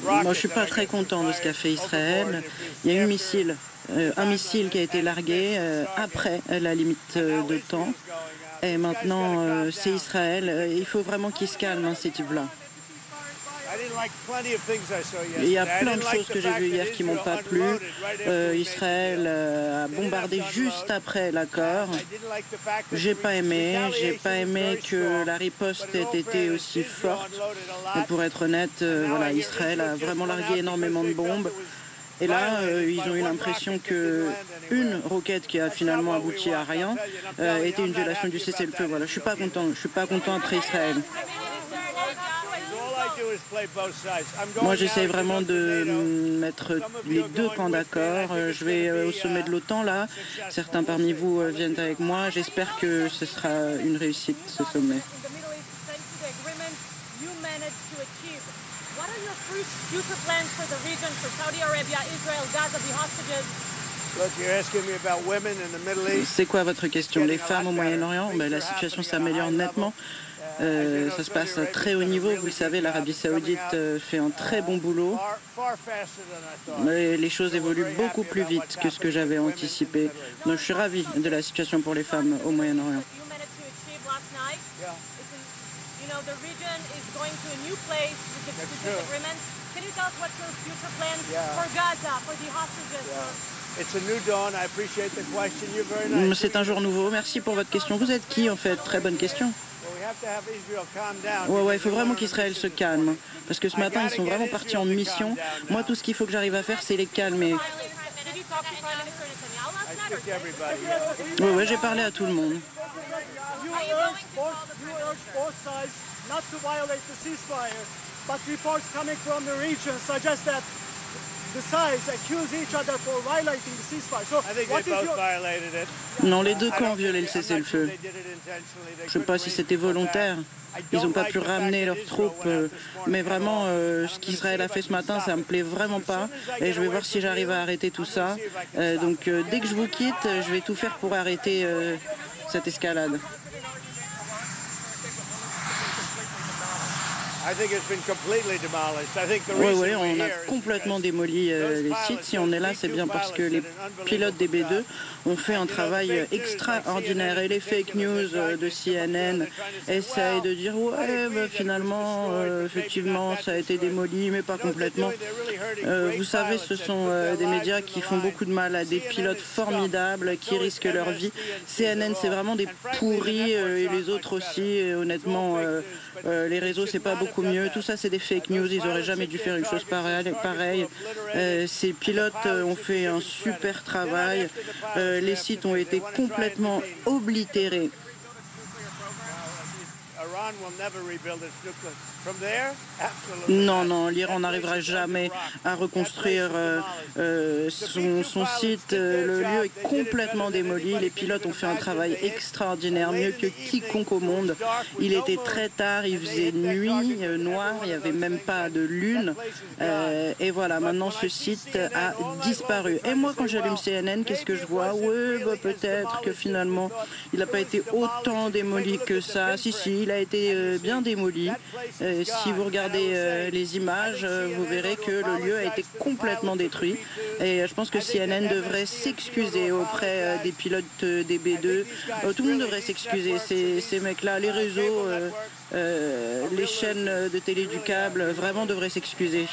Moi, je ne suis pas très content de ce qu'a fait Israël. Il y a eu un missile qui a été largué après la limite de temps. Et maintenant, c'est Israël. Il faut vraiment qu'il se calme, hein, ces types-là. Il y a plein de choses que j'ai vues hier qui m'ont pas plu. Israël a bombardé juste après l'accord. J'ai pas aimé que la riposte ait été aussi forte. Et pour être honnête, voilà, Israël a vraiment largué énormément de bombes. Et là, ils ont eu l'impression qu'une roquette qui a finalement abouti à rien était une violation du cessez-le-feu. Voilà, je suis pas content après Israël. Moi, j'essaie vraiment de mettre les deux camps d'accord. Je vais au sommet de l'OTAN, là. Certains parmi vous viennent avec moi. J'espère que ce sera une réussite, ce sommet. C'est quoi votre question? Les femmes au Moyen-Orient? La situation s'améliore nettement. Ça se passe à très haut niveau. Vous le savez, l'Arabie Saoudite fait un très bon boulot. Mais les choses évoluent beaucoup plus vite que ce que j'avais anticipé. Donc je suis ravi de la situation pour les femmes au Moyen-Orient. C'est un jour nouveau. Merci pour votre question. Vous êtes qui en fait? Très bonne question. Ouais, il faut vraiment qu'Israël se calme. Parce que ce matin, ils sont vraiment partis en mission. Moi, tout ce qu'il faut que j'arrive à faire, c'est les calmer. Ouais, j'ai parlé à tout le monde. Non, les deux camps ont violé le cessez-le-feu. Je ne sais pas si c'était volontaire. Ils n'ont pas pu ramener leurs troupes. Mais vraiment, ce qu'Israël a fait ce matin, ça ne me plaît vraiment pas. Et je vais voir si j'arrive à arrêter tout ça. Donc, dès que je vous quitte, je vais tout faire pour arrêter cette escalade. Oui, on a complètement démoli les sites. Si on est là, c'est bien parce que les pilotes des B2 ont fait un travail extraordinaire. Et les fake news de CNN essayent de dire finalement, effectivement, ça a été démoli, mais pas complètement. Vous savez, ce sont des médias qui font beaucoup de mal à des pilotes formidables qui risquent leur vie. CNN, c'est vraiment des pourris et les autres aussi. Et honnêtement, les réseaux, c'est pas beaucoup mieux. Tout ça, c'est des fake news. Ils n'auraient jamais dû faire une chose pareille. Ces pilotes ont fait un super travail. Les sites ont été complètement oblitérés. Non, l'Iran n'arrivera jamais à reconstruire son site. Le lieu est complètement démoli. Les pilotes ont fait un travail extraordinaire, mieux que quiconque au monde. Il était très tard, il faisait nuit, noir, il n'y avait même pas de lune. Et voilà, maintenant ce site a disparu. Et moi, quand j'allume CNN, qu'est-ce que je vois? Peut-être que finalement, il n'a pas été autant démoli que ça. Si, il a été bien démoli. Si vous regardez les images, vous verrez que le lieu a été complètement détruit. Et je pense que CNN devrait s'excuser auprès des pilotes des B2. Tout le monde devrait s'excuser. Ces mecs-là, les réseaux, les chaînes de télé du câble, vraiment devraient s'excuser.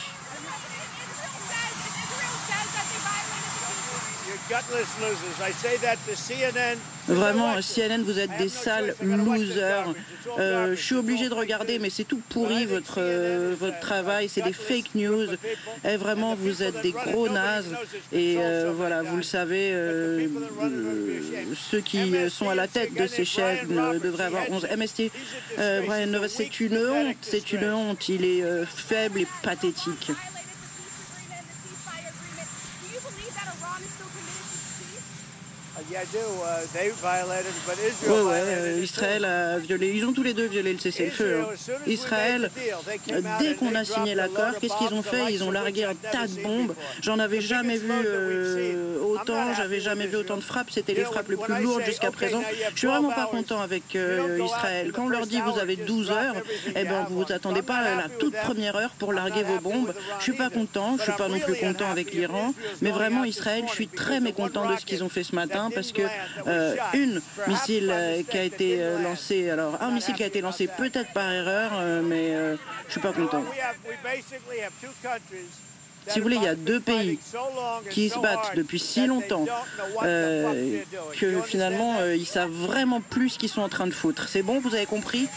Vraiment, CNN, vous êtes des sales losers. Je suis obligée de regarder, mais c'est tout pourri votre travail. C'est des fake news. Et vraiment, vous êtes des gros nazes. Et voilà, vous le savez, ceux qui sont à la tête de ces chaînes devraient avoir 11. MST, Brian Nova, c'est une honte. Il est faible et pathétique. Ouais, ouais, Israël a violé, ils ont tous les deux violé le cessez-le-feu. Hein. Israël, dès qu'on a signé l'accord, qu'est-ce qu'ils ont fait? Ils ont largué un tas de bombes. J'en avais jamais vu autant, j'avais jamais vu autant de frappes. C'était les frappes les plus lourdes jusqu'à présent. Je suis vraiment pas content avec Israël. Quand on leur dit vous avez 12 heures, eh ben vous vous attendez pas à la toute première heure pour larguer vos bombes. Je suis pas content, je suis pas non plus content avec l'Iran, mais vraiment Israël, je suis très mécontent de ce qu'ils ont fait ce matin parce que une missile qui a été lancé, alors un missile qui a été lancé peut-être par erreur, mais je suis pas content. Si vous voulez, il y a deux pays qui se battent depuis si longtemps que finalement, ils savent vraiment plus ce qu'ils sont en train de foutre. C'est bon, vous avez compris?